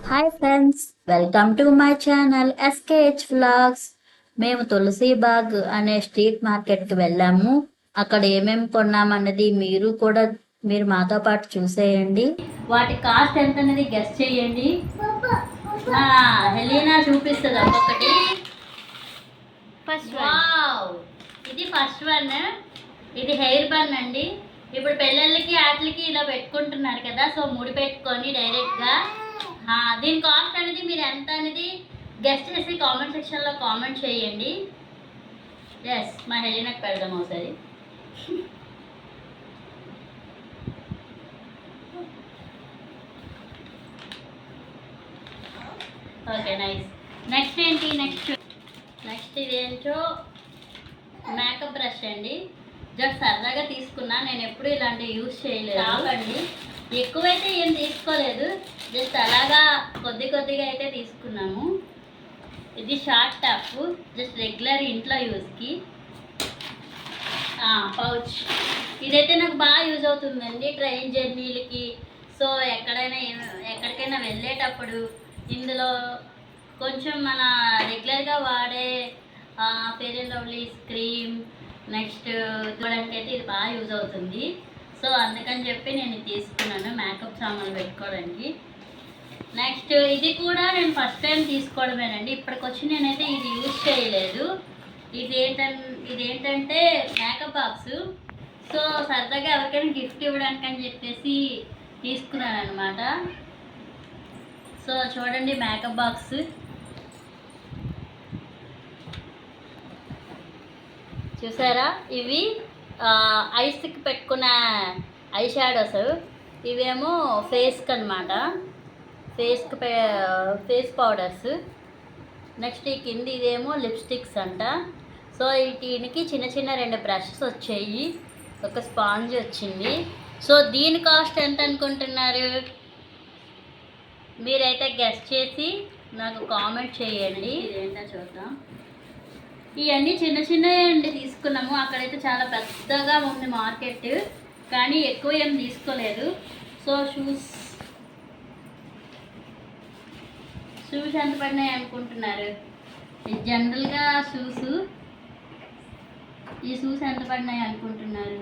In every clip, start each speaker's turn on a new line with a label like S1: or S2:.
S1: Hi friends, welcome to my channel SKH vlogs. మేము తులసీబాగ్ అనే street మార్కెట్కి వెళ్ళాము. అక్కడ ఏమేమి కొన్నామన్నది మీరు మాతో పాటు చూసేయండి. వాటి కాస్ట్ ఎంత అనేది గెస్ చేయండి. హెలీనా చూపిస్తుంది ఒక్కొక్కటి. వావ్, ఇది ఫస్ట్ వన్. ఇది హెయిర్ బన్ అండి. ఇప్పుడు పెళ్ళిళ్ళకి వాటికి ఇలా పెట్టుకుంటున్నారు కదా, సో ముడి పెట్టుకొని డైరెక్ట్గా దీని కాస్ట్ అనేది మీరు ఎంత అనేది గెస్ట్ చేసి కామెంట్ సెక్షన్లో కామెంట్ చేయండి. ఎస్, మా హెలీనాకి పెడదాం ఒకసారి. Okay, nice. నెక్స్ట్ ఏంటి? నెక్స్ట్ ఇదేంటో మేకప్ బ్రష్ అండి. జస్ట్ సరదాగా తీసుకున్నా, నేను ఎప్పుడు ఇలాంటివి యూజ్ చేయలేదు అండి. ఎక్కువైతే ఏం తీసుకోలేదు, జస్ట్ అలాగా కొద్దిగా అయితే తీసుకున్నాము. ఇది షార్ట్ టాప్, జస్ట్ రెగ్యులర్ ఇంట్లో యూజ్కి. పౌచ్, ఇదైతే నాకు బాగా యూజ్ అవుతుందండి ట్రైన్ జర్నీలకి. సో ఎక్కడికైనా వెళ్ళేటప్పుడు ఇందులో కొంచెం మన రెగ్యులర్గా వాడే fair and lovely cream next చూడడానికి అయితే ఇది బాగా యూజ్ అవుతుంది. సో అందుకని చెప్పి నేను తీసుకున్నాను మేకప్ సామాన్లు పెట్టుకోవడానికి. నెక్స్ట్ ఇది కూడా నేను ఫస్ట్ టైం తీసుకోవడమేనండి. ఇప్పటికొచ్చి నేనైతే ఇది యూజ్ చేయలేదు. ఇదేంటంటే మేకప్ బాక్స్. సో సరదాగా ఎవరికైనా గిఫ్ట్ ఇవ్వడానికి అని చెప్పేసి తీసుకున్నాను అనమాట. సో చూడండి మేకప్ బాక్స్. చూసారా, ఇవి ఐస్కి పెట్టుకున్న ఐ షాడోస్. ఇవేమో ఫేస్కి అనమాట, ఫేస్ పౌడర్స్. నెక్స్ట్ ఈ కింద ఇదేమో లిప్స్టిక్స్ అంట. సో దీనికి చిన్న 2 బ్రషెస్ వచ్చాయి, ఒక స్పాంజ్ వచ్చింది. సో దీని కాస్ట్ ఎంత అనుకుంటున్నారు? మీరైతే గెస్ చేసి నాకు కామెంట్ చేయండి. ఇదేంటో చూద్దాం. ఇవన్నీ చిన్నవి అండి తీసుకున్నాము. అక్కడైతే చాలా పెద్దగా ఉంది మార్కెట్, కానీ ఎక్కువ ఏం తీసుకోలేదు. సో షూస్ ఎంత పడినాయి అనుకుంటున్నారు? జనరల్గా ఈ షూస్ ఎంత పడినాయి అనుకుంటున్నారు?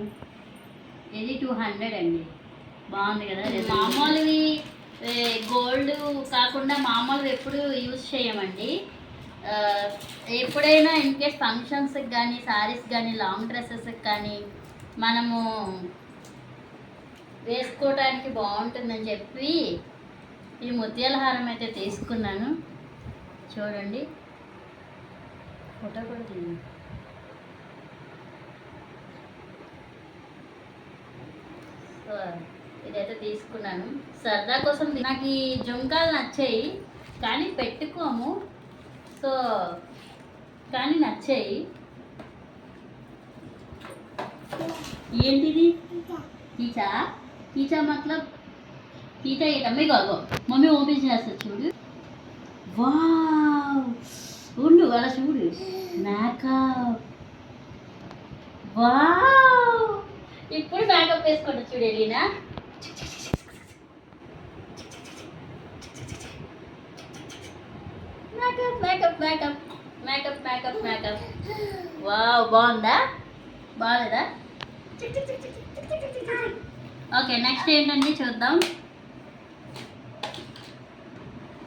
S1: ఇది 200 అండి. బాగుంది కదా. మామూలువి గోల్డ్ కాకుండా మామూలువి ఎప్పుడు యూజ్ చేయమండి. ఎప్పుడైనా ఇన్కేస్ ఫంక్షన్స్కి కానీ శారీస్ కానీ లాంగ్ డ్రెస్సెస్కి కానీ మనము వేసుకోవడానికి బాగుంటుందని చెప్పి ఈ ముత్యాల హారం అయితే తీసుకున్నాను. చూడండి, ఫోటో కూడా తీయండి. సో ఇదైతే తీసుకున్నాను సరదా కోసం. నాకు ఈ జుంకాలు నచ్చాయి కానీ పెట్టుకోము. సో కానీ నచ్చాయి. ఏంటిది? కీచా మతలబ్ కీచా మమ్మీ కాగో, మమ్మీ ఓపెన్ చేస్తా చూడు. వావ్, ఉండు అలా చూడు. మేకప్, వావ్, ఇప్పుడు మేకప్ వేసుకోండి చూడు ఎలీనా. మేకప్. వావ్, బాగుందా? బాగాలేదా? ఓకే, నెక్స్ట్ ఏంటండి చూద్దాం.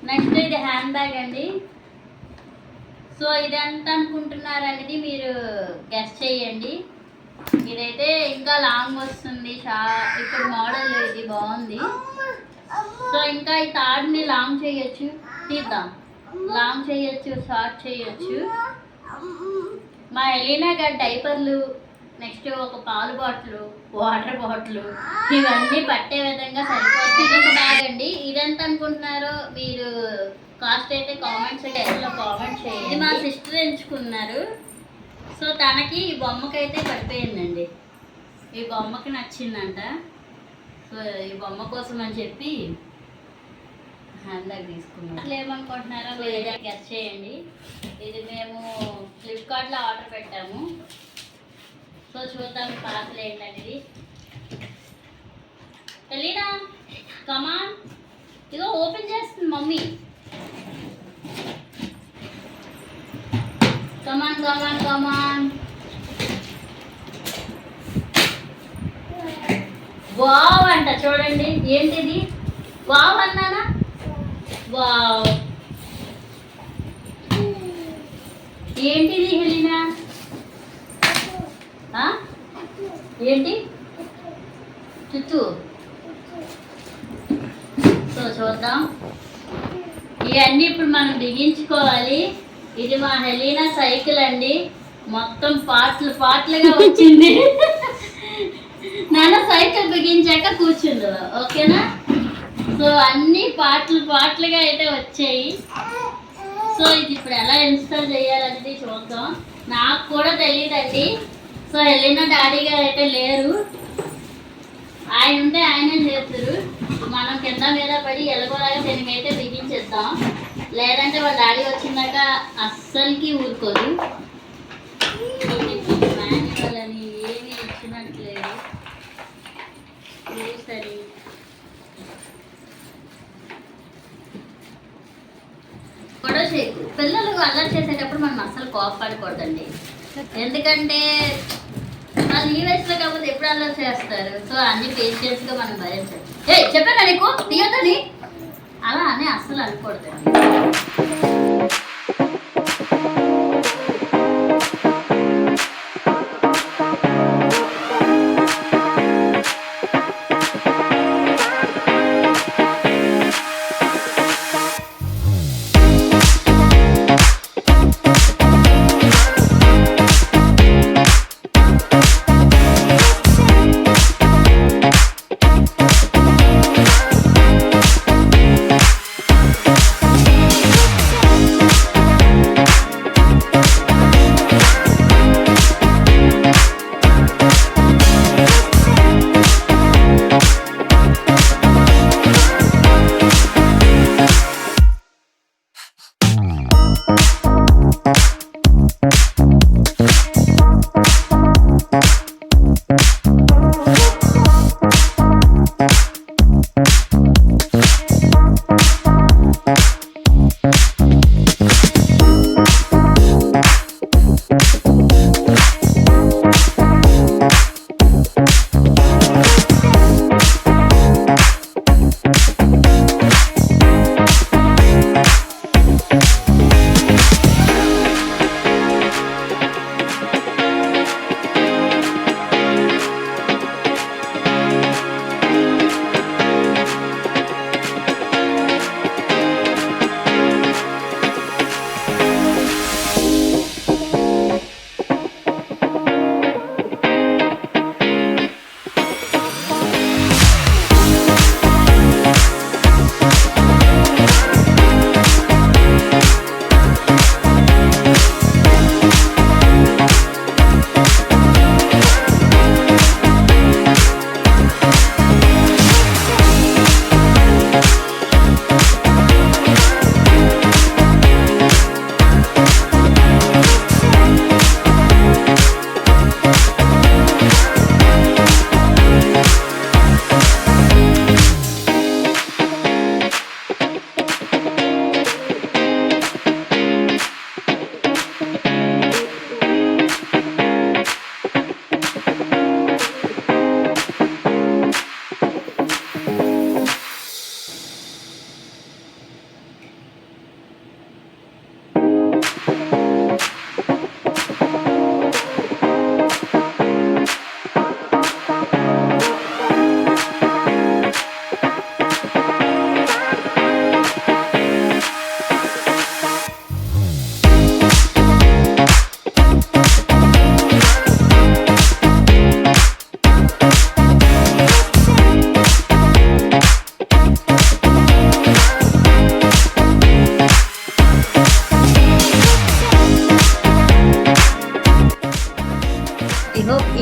S1: నెక్స్ట్ ఇది హ్యాండ్ బ్యాగ్ అండి. సో ఇది ఎంత అనుకుంటున్నారు అనేది మీరు గెస్ చేయండి. ఇదైతే ఇంకా లాంగ్ వస్తుంది. ఇప్పుడు మోడల్ ఇది బాగుంది. సో ఇంకా ఈ తాడుని లాంగ్ చేయొచ్చు, తీద్దాం. లాంగ్ చేయొచ్చు, షార్ట్ చేయొచ్చు. మా ఎలీనా గారి డైపర్లు, నెక్స్ట్ ఒక పాలు బాటిల్, వాటర్ బాటిల్, ఇవన్నీ పట్టే విధంగా సరిపోతుంది. ఇది ఒక బ్యాగ్ అండి. ఇదెంత అనుకుంటున్నారో మీరు కాస్ట్ అయితే కామెంట్ సెక్షన్లో కామెంట్ చేయండి. ఇది మా సిస్టర్ ఎంచుకున్నారు. సో తనకి ఈ బొమ్మకైతే పడిపోయిందండి. ఈ బొమ్మకి నచ్చిందంట. సో ఈ బొమ్మ కోసం అని చెప్పి హ్యాండ్ బ్యాగ్ తీసుకున్నాం. అసలు ఏమనుకుంటున్నారో వేరే గెస్ చేయండి. ఇది మేము ఫ్లిప్కార్ట్లో ఆర్డర్ పెట్టాము. సో చూద్దాం పార్సల్ ఏంటనేది. ఎలీనా, కమాన్. ఇగో ఓపెన్ చేస్తుంది మమ్మీ. కమాన్ కమాన్ కమాన్. వావ్ అంట చూడండి. ఏంటిది? వావ్ అన్నానా? వావ్. ఏంటిది హెలీనా? ఏంటి? చుట్టూ. సో చూద్దాం. ఇవన్నీ ఇప్పుడు మనం బిగించుకోవాలి. ఇది మా హెలీనా సైకిల్ అండి. మొత్తం పార్ట్లు పార్ట్లుగా వచ్చింది. నాన్న సైకిల్ బిగించాక కూర్చుంది. ఓకేనా? సో అన్ని పార్ట్లు పార్ట్లుగా అయితే వచ్చాయి. సో ఇది ఇప్పుడు ఎలా ఇన్స్టాల్ చేయాలనేది చూద్దాం. నాకు కూడా తెలియదండి. సో హెలీనా డాడీ గారు అయితే లేరు. ఆయన ఉంటే ఆయనే చేస్తారు. మనం కింద మీద పడి ఎలాగోలాగా దీనికైతే బిగించేద్దాం. లేదంటే వాళ్ళ డాడీ వచ్చినాక అస్సలకి ఊరుకోదు. మాన్యువల్ అని ఏమీ ఇచ్చినట్లేదు. సరే గొడవ చేయకు. పిల్లలు అల్లరి చేసేటప్పుడు మనం అస్సలు కోపపడకూడదండి. ఎందుకంటే వాళ్ళు ఈ వయసులో కాకపోతే ఎప్పుడు అల్లరి చేస్తారు. సో అన్ని పేషెన్స్గా మనం భరించాలి. చెప్పాను నీకు తీయదని అలా అని అస్సలు అనుకోవద్దండి.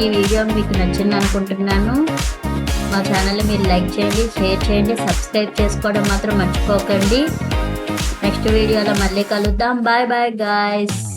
S1: ఈ వీడియో మీకు నచ్చింది అనుకుంటున్నాను. మా ఛానల్ని మీరు లైక్ చేయండి, షేర్ చేయండి, సబ్స్క్రైబ్ చేసుకోవడం మాత్రం మర్చిపోకండి. నెక్స్ట్ వీడియోలో మళ్ళీ కలుద్దాం. Bye bye guys.